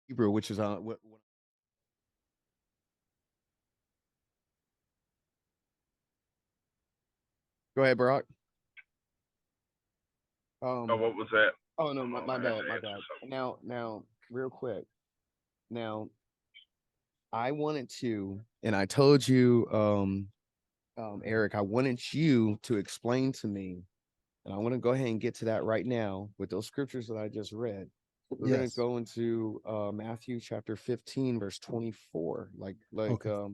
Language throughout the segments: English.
Hebrew, which is what. Go ahead, Barack. Oh, Um. what was that? Oh no, Hold on, my I had to bad, my answer bad. something. Now, real quick. Now, I wanted to, and I told you, Eric, I wanted you to explain to me, and I want to go ahead and get to that right now with those scriptures that I just read. We're gonna Yes. go into Matthew chapter 15, verse 24. Okay.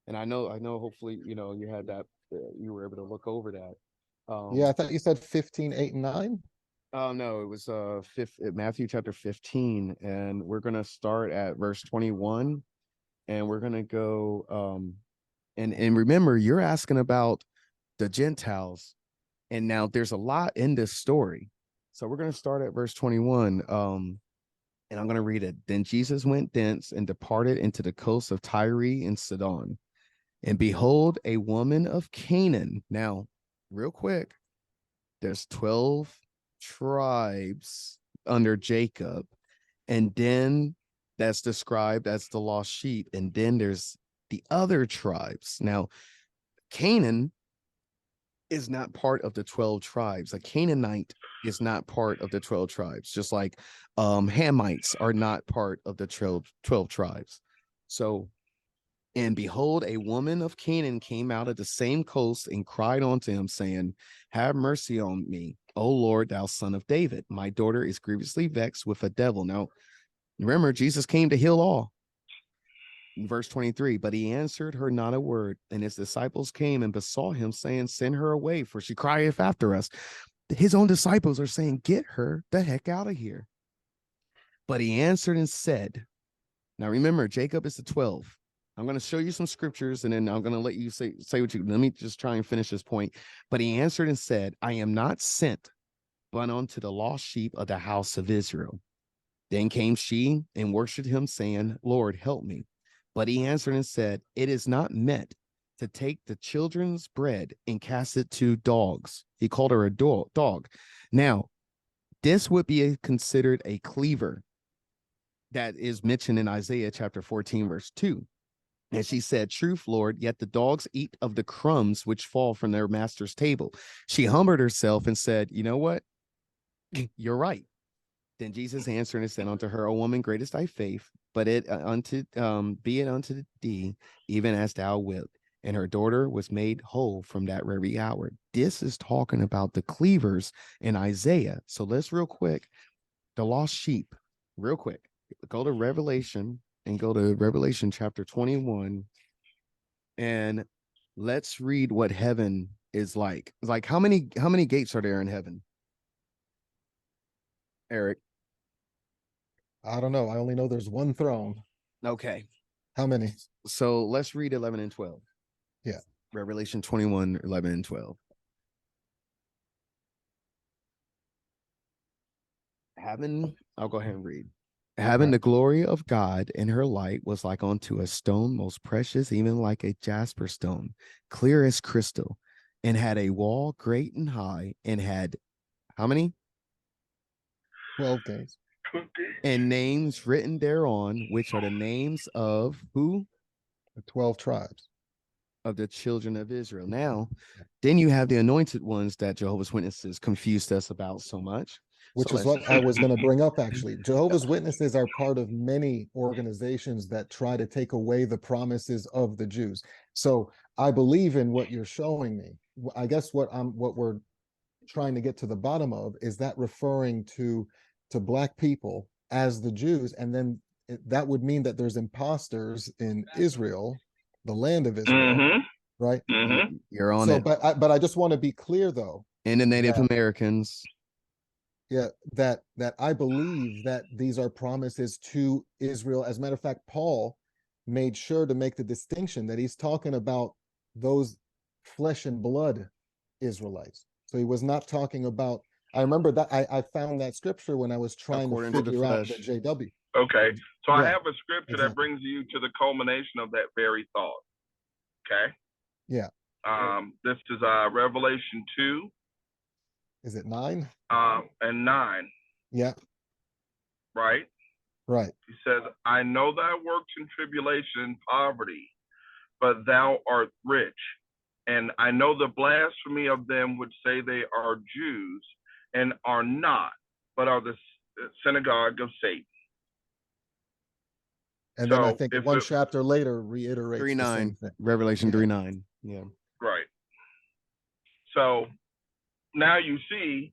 And I know, hopefully, you had that, you were able to look over that. Yeah, I thought you said 15, 8, and 9. Oh no, it was Matthew chapter 15, and we're gonna start at verse 21, and we're gonna go and remember, you're asking about the Gentiles, and now there's a lot in this story. So we're gonna start at verse 21. And I'm gonna read it. Then Jesus went thence and departed into the coast of Tyre and Sidon. And behold, a woman of Canaan. Now, real quick, there's 12 tribes under Jacob, and then that's described as the lost sheep, and then there's the other tribes. Now, Canaan is not part of the 12 tribes. A Canaanite is not part of the 12 tribes, just like Hamites are not part of the 12 tribes. So, and behold, a woman of Canaan came out of the same coast and cried unto him, saying, have mercy on me, O Lord, thou son of David. My daughter is grievously vexed with a devil. Now, remember, Jesus came to heal all. Verse 23, but he answered her not a word. And his disciples came and besought him, saying, send her away, for she crieth after us. His own disciples are saying, get her the heck out of here. But he answered and said, now remember, Jacob is the 12. I'm going to show you some scriptures, and then I'm going to let you say what you, let me just try and finish this point. But he answered and said, I am not sent, but unto the lost sheep of the house of Israel. Then came she and worshipped him, saying, Lord, help me. But he answered and said, it is not meant to take the children's bread and cast it to dogs. He called her a dog. Now, this would be considered a cleaver that is mentioned in Isaiah chapter 14, verse 2. And she said, truth, Lord, yet the dogs eat of the crumbs which fall from their master's table. She humbled herself and said, you know what? You're right. Then Jesus answered and said unto her, O woman, great is thy faith, but be it unto thee, even as thou wilt. And her daughter was made whole from that very hour. This is talking about the cleavers in Isaiah. So let's real quick, the lost sheep, real quick. Go to Revelation and go to Revelation chapter 21, and let's read what heaven is like. It's like how many gates are there in heaven, Eric? I don't know. I only know there's one throne. Okay. How many? So let's read 11 and 12. Yeah. Revelation 21, 11 and 12. I'll go ahead and read. Having Right. the glory of God in her light was like unto a stone most precious, even like a jasper stone, clear as crystal, and had a wall great and high, and had how many? 12 gates. And names written thereon, which are the names of who? The 12 tribes. Of the children of Israel. Now, then you have the anointed ones that Jehovah's Witnesses confused us about so much. So Which is let's what I was going to bring up actually. Jehovah's Witnesses are part of many organizations that try to take away the promises of the Jews. So I believe in what you're showing me. I guess what we're trying to get to the bottom of is that referring to black people as the Jews, and then that would mean that there's imposters in Israel, the land of Israel, Mm-hmm. right? Mm-hmm. you're on So, it. but I just want to be clear though And the Native that Americans. yeah, that I believe that these are promises to Israel. As a matter of fact, Paul made sure to make the distinction that he's talking about those flesh and blood Israelites. So he was not talking about. I remember that I found that scripture when I was trying to According to the figure out the flesh. JW. Okay. So I Yeah, have a scripture that exactly. brings you to the culmination of that very thought. Okay. Yeah. This is Revelation 2 Is it 9? and 9, Yeah. right? Right. He says, I know thy works in tribulation and poverty, but thou art rich. And I know the blasphemy of them which say they are Jews and are not, but are the synagogue of Satan. And then I So think if one it, chapter later reiterates the same 3:9, thing. Revelation Yeah. 3:9. Yeah. right. So now you see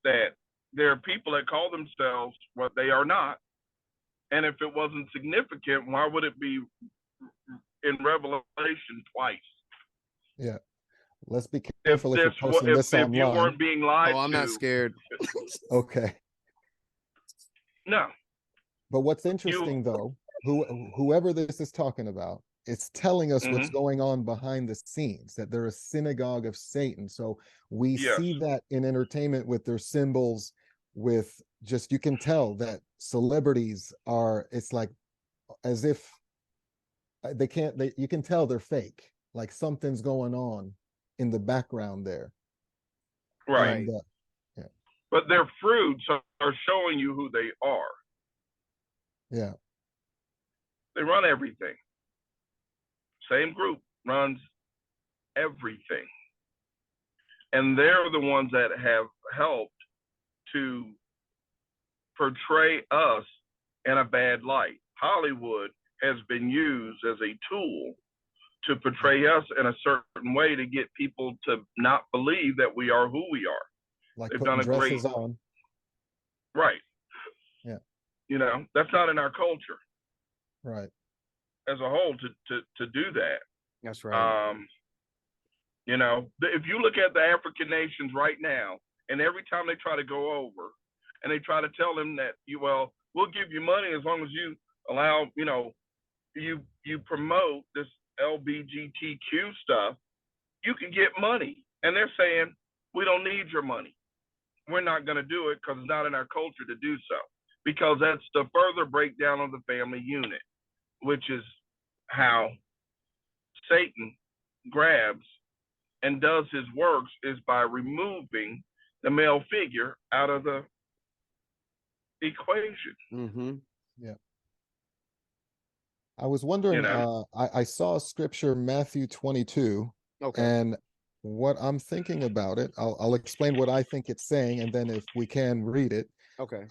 that there are people that call themselves what they are not. And if it wasn't significant, why would it be in Revelation twice? Yeah. Let's be If careful if you're this, posting this if you online. weren't being lied Oh, I'm not to, scared. Okay. no, But what's you. interesting though, whoever this is talking about, it's telling us what's Mhm. going on behind the scenes, that they're a synagogue of Satan. So we Yes. see that in entertainment with their symbols, with just, you can tell that celebrities are, it's like as if they can't, you can tell they're fake, like something's going on in the background there. Right. And Right. yeah, But their fruits are showing you who they are. yeah, They run everything. Same group runs everything. And they're the ones that have helped to portray us in a bad light. Hollywood has been used as a tool to portray us in a certain way to get people to not believe that we are who we are. like They've putting done a great, dresses on. right. Yeah, You know, that's not in our culture right. as a whole to do that. That's right. You know, if you look at the African nations right now, and every time they try to go over and they try to tell them that we'll give you money as long as you allow, you promote this LBGTQ stuff, you can get money. And they're saying, we don't need your money. We're not going to do it because it's not in our culture to do so. Because that's the further breakdown of the family unit, which is how Satan grabs and does his works, is by removing the male figure out of the equation. Mm-hmm. Yeah. I was wondering, I saw scripture, Matthew 22, Okay. and what I'm thinking about it, I'll explain what I think it's saying, and then if we can read it. Okay.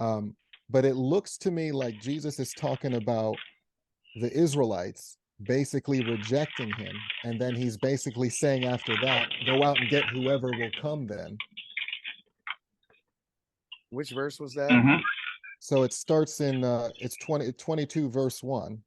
But it looks to me like Jesus is talking about the Israelites basically rejecting him, and then he's basically saying after that, go out and get whoever will come then. Which verse was that? Mm-hmm. So it starts in it's 22 verse 1.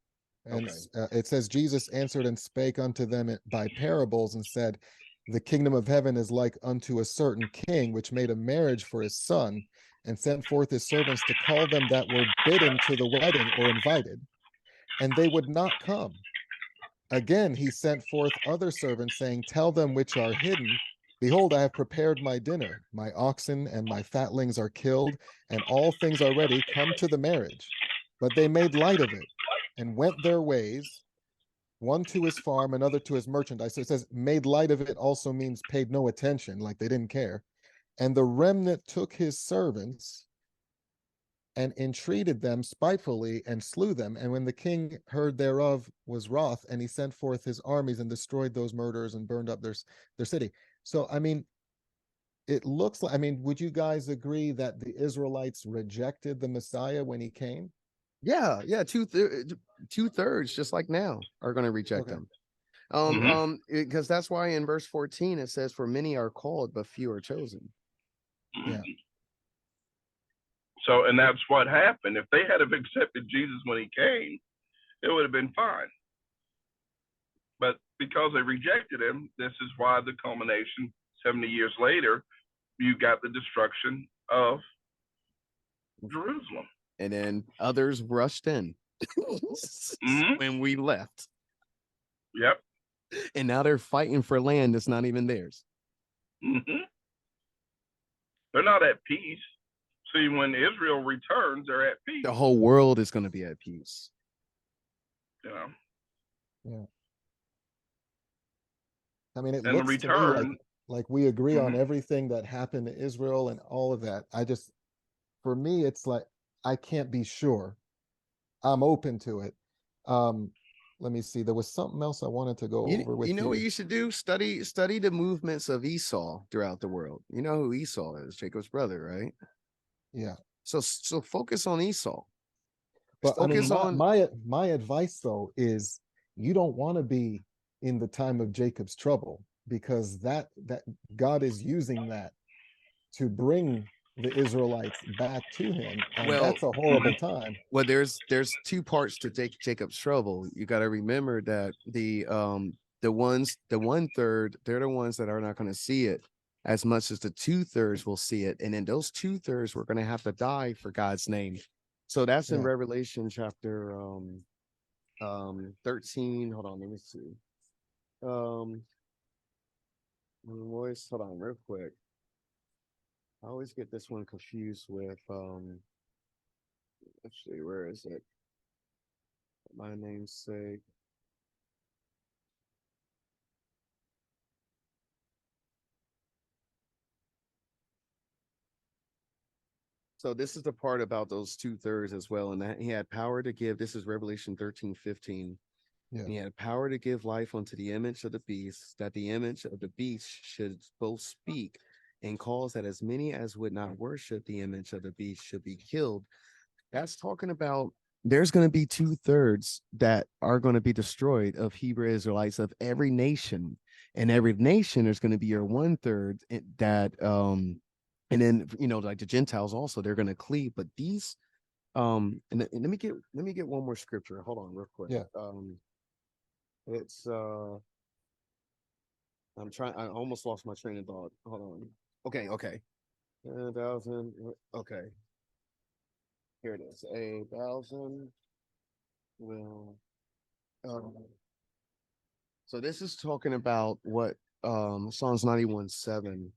And Okay. it says, Jesus answered and spake unto them by parables and said, the kingdom of heaven is like unto a certain king which made a marriage for his son and sent forth his servants to call them that were bidden to the wedding or invited, and they would not come. Again he sent forth other servants, saying, tell them which are hidden, behold, I have prepared my dinner, my oxen and my fatlings are killed, and all things are ready, come to the marriage. But they made light of it and went their ways, one to his farm, another to his merchandise. So it says made light of it also means paid no attention, like they didn't care. And the remnant took his servants and entreated them spitefully and slew them. And when the king heard thereof, was wroth, and he sent forth his armies and destroyed those murderers and burned up their city. So, I mean, it looks like, I mean, would you guys agree that the Israelites rejected the Messiah when he came? Yeah. Yeah. Two-thirds, just like now, are going to reject Okay. him. Mhm. Because that's why in verse 14 it says, "For many are called, but few are chosen." Yeah. So, and that's what happened. If they had have accepted Jesus when he came, it would have been fine. But because they rejected him, this is why the culmination, 70 years later, you got the destruction of Jerusalem. And then others rushed in Mhm. when we left, Yep. and now they're fighting for land that's not even theirs. Mhm. They're not at peace. See, when Israel returns, they're at peace. The whole world is going to be at peace. You know. Yeah. I mean, it And the looks to me return. like we agree on Mhm. everything that happened to Israel and all of that. For me, it's like I can't be sure I'm open to it. Let me see. There was something else I wanted to go You over with you know you. what you should do? Study the movements of Esau throughout the world. You know who Esau is, Jacob's brother, right? Yeah. So focus on Esau. But I mean, Focus on my advice though is you don't want to be in the time of Jacob's trouble, because that God is using that to bring the Israelites back to him, and well that's a horrible time. well there's two parts to Jacob's trouble. You got to remember that the one third, they're the ones that are not going to see it as much as the two thirds will see it, and then those two thirds were going to have to die for God's name. So that's in Yeah. Revelation chapter 13. Hold on, let me see. um Voice, hold on real quick. I always get this one confused with let's see, where is it? My namesake. So this is the part about those two thirds as well. And that he had power to give. This is Revelation 13:15. Yeah. And he had power to give life unto the image of the beast, that the image of the beast should both speak and cause that as many as would not worship the image of the beast should be killed. That's talking about there's going to be two thirds that are going to be destroyed of Hebrew Israelites of every nation. And every nation there's going to be your one third that and then like the Gentiles also, they're going to cleave. But these and let me get one more scripture. Hold on real quick. Yeah. It's I almost lost my train of thought. Hold on. Okay. 10,000. Okay. Here it is. 1,000 will um so this is talking about what Psalms 91:7